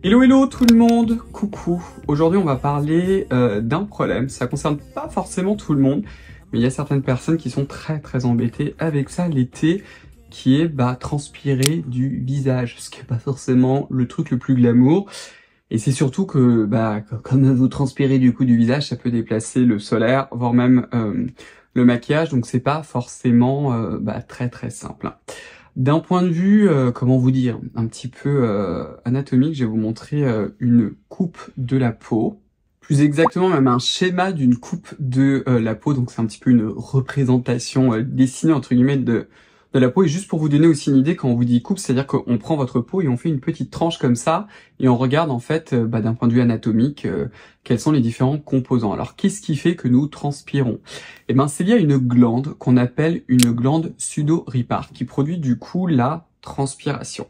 Hello hello tout le monde, coucou. Aujourd'hui on va parler d'un problème, ça concerne pas forcément tout le monde, mais il y a certaines personnes qui sont très embêtées avec ça l'été, qui est transpirer du visage, ce qui est pas forcément le truc le plus glamour. Et c'est surtout que comme vous transpirez du coup du visage, ça peut déplacer le solaire, voire même le maquillage, donc c'est pas forcément très simple. D'un point de vue, comment vous dire, un petit peu anatomique, je vais vous montrer une coupe de la peau. Plus exactement, même un schéma d'une coupe de la peau. Donc c'est un petit peu une représentation dessinée entre guillemets de la peau. Et juste pour vous donner aussi une idée, quand on vous dit coupe, c'est-à-dire qu'on prend votre peau et on fait une petite tranche comme ça et on regarde en fait, d'un point de vue anatomique, quels sont les différents composants. Alors qu'est-ce qui fait que nous transpirons? Eh ben c'est lié à une glande qu'on appelle une glande sudoripare qui produit du coup la transpiration.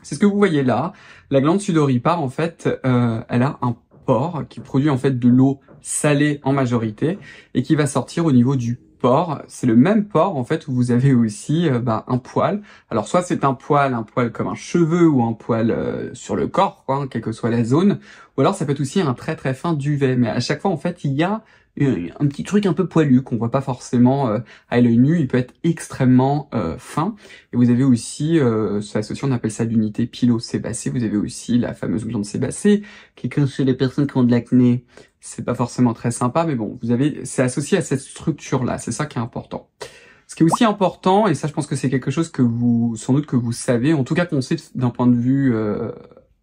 C'est ce que vous voyez là. La glande sudoripare en fait, elle a un pore qui produit en fait de l'eau salée en majorité et qui va sortir au niveau du pore. C'est le même pore en fait où vous avez aussi un poil. Alors soit c'est un poil comme un cheveu ou un poil sur le corps, quoi, quelle que soit la zone, ou alors ça peut être aussi un très fin duvet. Mais à chaque fois en fait il y a un petit truc un peu poilu qu'on voit pas forcément à l'œil nu. Il peut être extrêmement fin. Et vous avez aussi, c'est associé, on appelle ça l'unité pilosébacée. Vous avez aussi la fameuse glande sébacée, qui est chez les personnes qui ont de l'acné. C'est pas forcément très sympa, mais bon, c'est associé à cette structure-là. C'est ça qui est important. Ce qui est aussi important, et ça je pense que c'est quelque chose que sans doute que vous savez, en tout cas qu'on sait d'un point de vue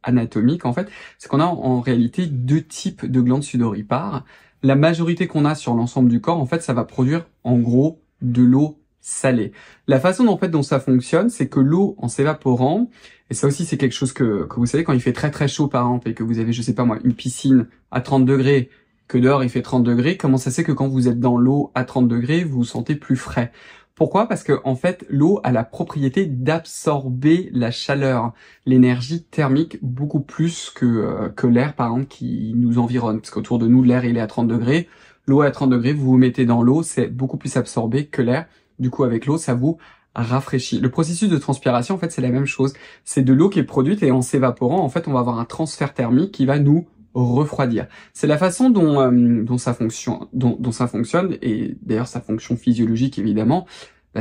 anatomique en fait, c'est qu'on a en réalité deux types de glandes sudoripares. La majorité qu'on a sur l'ensemble du corps, en fait, ça va produire en gros de l'eau salée. La façon dont ça fonctionne, c'est que l'eau en s'évaporant, et ça aussi c'est quelque chose que vous savez, quand il fait très chaud par exemple, et que vous avez, je sais pas moi, une piscine à 30 degrés, que dehors il fait 30 degrés, comment ça se fait que quand vous êtes dans l'eau à 30 degrés, vous vous sentez plus frais? Pourquoi? Parce que en fait, l'eau a la propriété d'absorber la chaleur, l'énergie thermique beaucoup plus que l'air par exemple qui nous environne. Parce qu'autour de nous, l'air il est à 30 degrés, l'eau est à 30 degrés, vous vous mettez dans l'eau, c'est beaucoup plus absorbé que l'air. Du coup, avec l'eau, ça vous rafraîchit. Le processus de transpiration, en fait, c'est la même chose. C'est de l'eau qui est produite et en s'évaporant, en fait, on va avoir un transfert thermique qui va nous refroidir. C'est la façon dont ça fonctionne, et d'ailleurs sa fonction physiologique évidemment,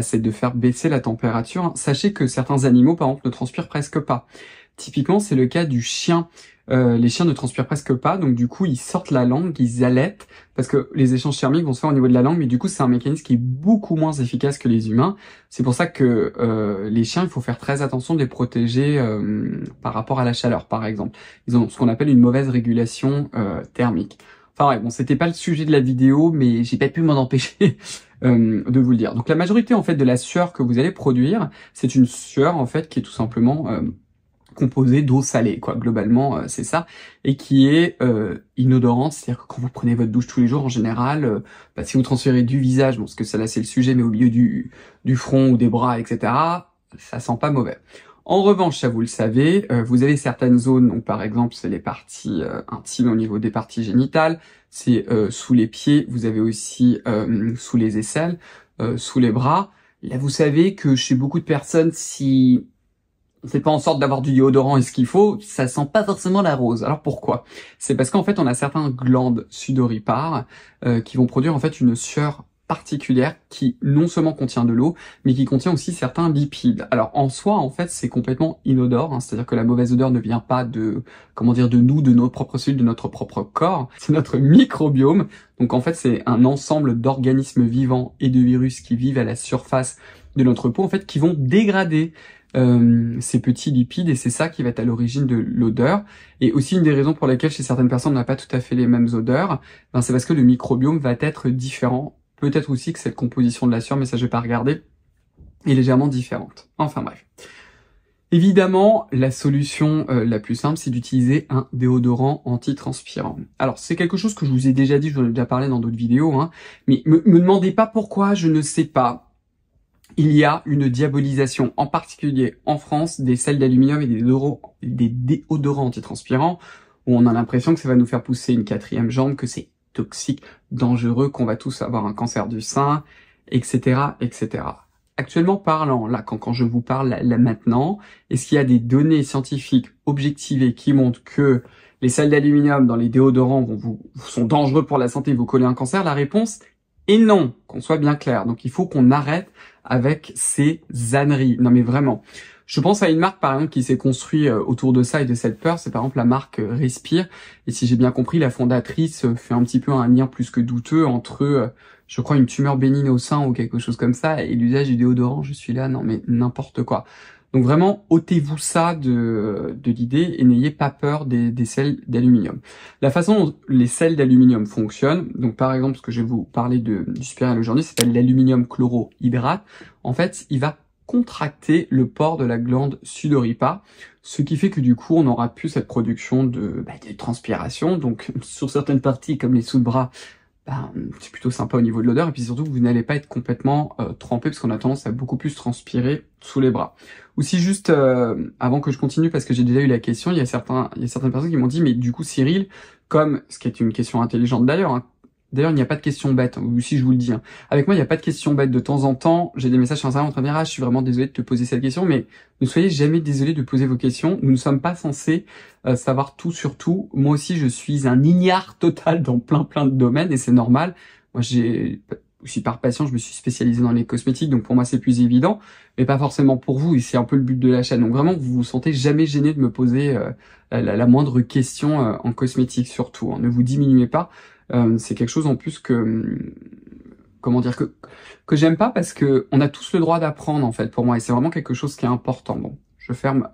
c'est de faire baisser la température. Sachez que certains animaux par exemple ne transpirent presque pas. Typiquement c'est le cas du chien. Les chiens ne transpirent presque pas, donc du coup ils sortent la langue, ils halètent, parce que les échanges thermiques vont se faire au niveau de la langue, mais du coup c'est un mécanisme qui est beaucoup moins efficace que les humains. C'est pour ça que les chiens, il faut faire très attention de les protéger par rapport à la chaleur, par exemple. Ils ont ce qu'on appelle une mauvaise régulation thermique. Enfin ouais, bon, c'était pas le sujet de la vidéo, mais j'ai pas pu m'en empêcher de vous le dire. Donc la majorité en fait de la sueur que vous allez produire, c'est une sueur en fait qui est tout simplement composé d'eau salée, quoi. Globalement, c'est ça, et qui est inodorante, c'est-à-dire que quand vous prenez votre douche tous les jours, en général, si vous transférez du visage, bon, parce que ça là c'est le sujet, mais au milieu du front ou des bras, etc., ça sent pas mauvais. En revanche, ça vous le savez, vous avez certaines zones, donc par exemple, c'est les parties intimes au niveau des parties génitales, c'est sous les pieds, vous avez aussi sous les aisselles, sous les bras. Là, vous savez que chez beaucoup de personnes, si on fait pas en sorte d'avoir du déodorant et ce qu'il faut, ça sent pas forcément la rose. Alors pourquoi? C'est parce qu'en fait on a certaines glandes sudoripares qui vont produire en fait une sueur particulière qui non seulement contient de l'eau, mais qui contient aussi certains lipides. Alors en soi en fait c'est complètement inodore, hein, c'est-à-dire que la mauvaise odeur ne vient pas de nous, de nos propres cellules, de notre propre corps, c'est notre microbiome. Donc en fait c'est un ensemble d'organismes vivants et de virus qui vivent à la surface de notre peau en fait qui vont dégrader ces petits lipides, et c'est ça qui va être à l'origine de l'odeur. Et aussi une des raisons pour lesquelles chez certaines personnes on n'a pas tout à fait les mêmes odeurs, c'est parce que le microbiome va être différent. Peut-être aussi que cette composition de la sueur, mais ça je vais pas regarder, est légèrement différente. Enfin bref. Évidemment, la solution la plus simple, c'est d'utiliser un déodorant antitranspirant. Alors, c'est quelque chose que je vous ai déjà dit, je vous en ai déjà parlé dans d'autres vidéos, hein, mais me demandez pas pourquoi, je ne sais pas. Il y a une diabolisation, en particulier en France, des sels d'aluminium et des déodorants antitranspirants, où on a l'impression que ça va nous faire pousser une quatrième jambe, que c'est toxique, dangereux, qu'on va tous avoir un cancer du sein, etc., etc. actuellement parlant, là, quand je vous parle là maintenant, est-ce qu'il y a des données scientifiques objectivées qui montrent que les sels d'aluminium dans les déodorants sont dangereux pour la santé et vous coller un cancer? La réponse est non, qu'on soit bien clair. Donc il faut qu'on arrête avec ces âneries. Non mais vraiment. Je pense à une marque par exemple qui s'est construite autour de ça et de cette peur, c'est par exemple la marque Respire. Et si j'ai bien compris, la fondatrice fait un petit peu un lien plus que douteux entre, je crois, une tumeur bénigne au sein ou quelque chose comme ça et l'usage du déodorant. Je suis là, non mais n'importe quoi. Donc vraiment, ôtez-vous ça de l'idée et n'ayez pas peur des sels d'aluminium. La façon dont les sels d'aluminium fonctionnent, donc par exemple, ce que je vais vous parler du Supériel aujourd'hui, ça s'appelle l'aluminium chlorohydrate. En fait, il va contracter le pore de la glande sudoripare, ce qui fait que du coup, on n'aura plus cette production de transpiration. Donc sur certaines parties, comme les sous-bras, c'est plutôt sympa au niveau de l'odeur, et puis surtout vous n'allez pas être complètement trempé parce qu'on a tendance à beaucoup plus transpirer sous les bras. Aussi juste avant que je continue, parce que j'ai déjà eu la question, il y a certaines personnes qui m'ont dit mais du coup Cyril, comme ce qui est une question intelligente d'ailleurs, hein, d'ailleurs il n'y a pas de question bête, ou si je vous le dis, hein. Avec moi il n'y a pas de question bête. De temps en temps j'ai des messages sur Instagram en train de dire ah je suis vraiment désolé de te poser cette question, mais ne soyez jamais désolé de poser vos questions. Nous ne sommes pas censés savoir tout sur tout. Moi aussi je suis un ignare total dans plein de domaines et c'est normal. Moi j'ai aussi par passion je me suis spécialisé dans les cosmétiques, donc pour moi c'est plus évident, mais pas forcément pour vous, et c'est un peu le but de la chaîne. Donc vraiment vous vous sentez jamais gêné de me poser la moindre question en cosmétique surtout, hein. Ne vous diminuez pas. C'est quelque chose en plus comment dire, que j'aime pas, parce que on a tous le droit d'apprendre en fait pour moi, et c'est vraiment quelque chose qui est important. Bon, je ferme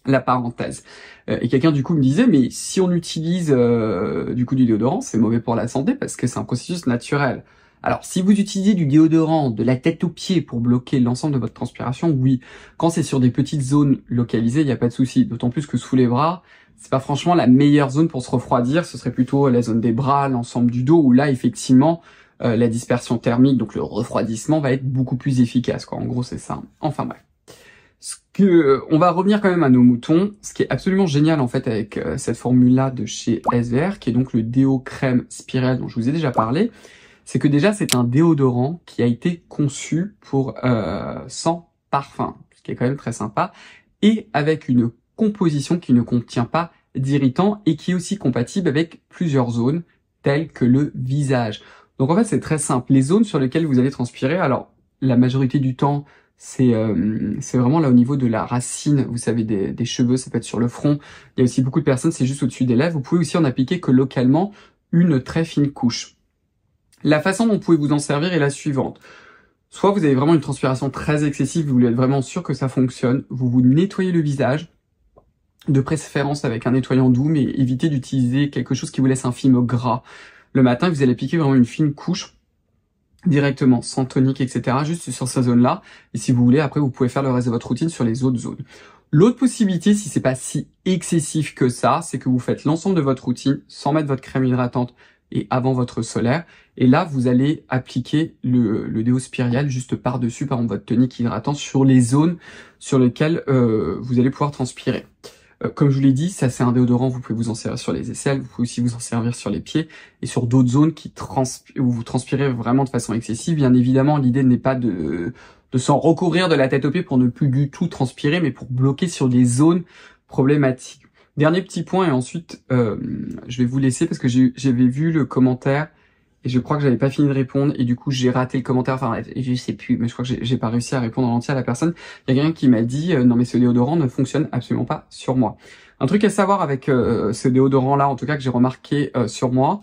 la parenthèse. Et quelqu'un du coup me disait mais si on utilise du coup du déodorant, c'est mauvais pour la santé parce que c'est un processus naturel. Alors si vous utilisez du déodorant de la tête aux pieds pour bloquer l'ensemble de votre transpiration, oui. Quand c'est sur des petites zones localisées, il n'y a pas de souci. D'autant plus que sous les bras, c'est pas franchement la meilleure zone pour se refroidir. Ce serait plutôt la zone des bras, l'ensemble du dos, où là effectivement la dispersion thermique, donc le refroidissement, va être beaucoup plus efficace, quoi. En gros c'est ça. Enfin bref. On va revenir quand même à nos moutons. Ce qui est absolument génial en fait avec cette formule-là de chez SVR, qui est donc le déo crème Spirelle dont je vous ai déjà parlé, c'est que déjà c'est un déodorant qui a été conçu pour sans parfum, ce qui est quand même très sympa, et avec une composition qui ne contient pas d'irritants et qui est aussi compatible avec plusieurs zones telles que le visage. Donc en fait c'est très simple. Les zones sur lesquelles vous allez transpirer, alors la majorité du temps c'est vraiment là au niveau de la racine, vous savez, des cheveux, ça peut être sur le front. Il y a aussi beaucoup de personnes, c'est juste au-dessus des lèvres. Vous pouvez aussi en appliquer que localement une très fine couche. La façon dont vous pouvez vous en servir est la suivante. Soit vous avez vraiment une transpiration très excessive, vous voulez être vraiment sûr que ça fonctionne, vous vous nettoyez le visage, de préférence avec un nettoyant doux, mais évitez d'utiliser quelque chose qui vous laisse un film gras. Le matin, vous allez appliquer vraiment une fine couche, directement, sans tonique, etc., juste sur cette zone-là. Et si vous voulez, après, vous pouvez faire le reste de votre routine sur les autres zones. L'autre possibilité, si c'est pas si excessif que ça, c'est que vous faites l'ensemble de votre routine sans mettre votre crème hydratante et avant votre solaire. Et là, vous allez appliquer le déo Spirale juste par-dessus, par exemple, votre tonique hydratant sur les zones sur lesquelles vous allez pouvoir transpirer. Comme je vous l'ai dit, ça c'est un déodorant, vous pouvez vous en servir sur les aisselles, vous pouvez aussi vous en servir sur les pieds et sur d'autres zones où vous transpirez vraiment de façon excessive. Bien évidemment, l'idée n'est pas de s'en recouvrir de la tête aux pieds pour ne plus du tout transpirer, mais pour bloquer sur des zones problématiques. Dernier petit point et ensuite je vais vous laisser parce que j'avais vu le commentaire et je crois que j'avais pas fini de répondre et du coup j'ai raté le commentaire, enfin je sais plus, mais je crois que j'ai pas réussi à répondre en entier à la personne. Il y a quelqu'un qui m'a dit non mais ce déodorant ne fonctionne absolument pas sur moi. Un truc à savoir avec ce déodorant là, en tout cas que j'ai remarqué sur moi,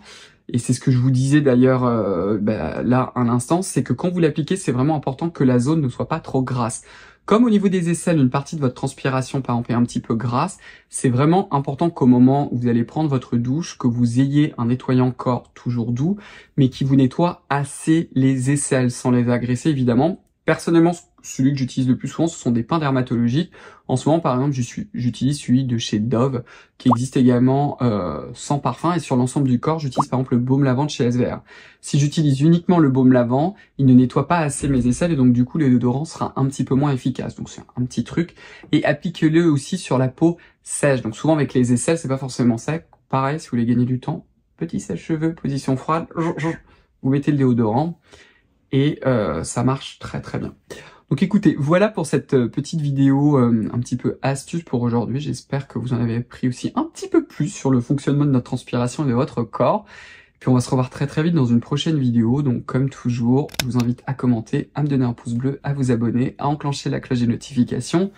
et c'est ce que je vous disais d'ailleurs là un instant, c'est que quand vous l'appliquez, c'est vraiment important que la zone ne soit pas trop grasse. Comme au niveau des aisselles, une partie de votre transpiration, par exemple, est un petit peu grasse, c'est vraiment important qu'au moment où vous allez prendre votre douche, que vous ayez un nettoyant corps toujours doux, mais qui vous nettoie assez les aisselles, sans les agresser, évidemment. Personnellement, celui que j'utilise le plus souvent, ce sont des pains dermatologiques. En ce moment, par exemple, j'utilise celui de chez Dove, qui existe également sans parfum. Et sur l'ensemble du corps, j'utilise par exemple le baume lavant de chez SVR. Si j'utilise uniquement le baume lavant, il ne nettoie pas assez mes aisselles et donc du coup, le déodorant sera un petit peu moins efficace. Donc c'est un petit truc. Et appliquez-le aussi sur la peau sèche. Donc souvent avec les aisselles, c'est pas forcément sec. Pareil, si vous voulez gagner du temps, petit sèche-cheveux, position froide, vous mettez le déodorant. et ça marche très très bien. Donc écoutez, voilà pour cette petite vidéo un petit peu astuce pour aujourd'hui. J'espère que vous en avez appris aussi un petit peu plus sur le fonctionnement de notre transpiration et de votre corps. Puis on va se revoir très très vite dans une prochaine vidéo. Donc comme toujours, je vous invite à commenter, à me donner un pouce bleu, à vous abonner, à enclencher la cloche des notifications.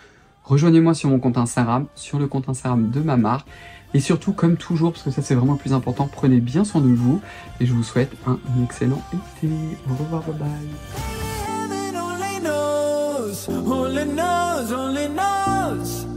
Rejoignez-moi sur mon compte Instagram, sur le compte Instagram de ma marque. Et surtout, comme toujours, parce que ça c'est vraiment le plus important, prenez bien soin de vous. Et je vous souhaite un excellent été. Au revoir, bye bye. Only knows, only knows.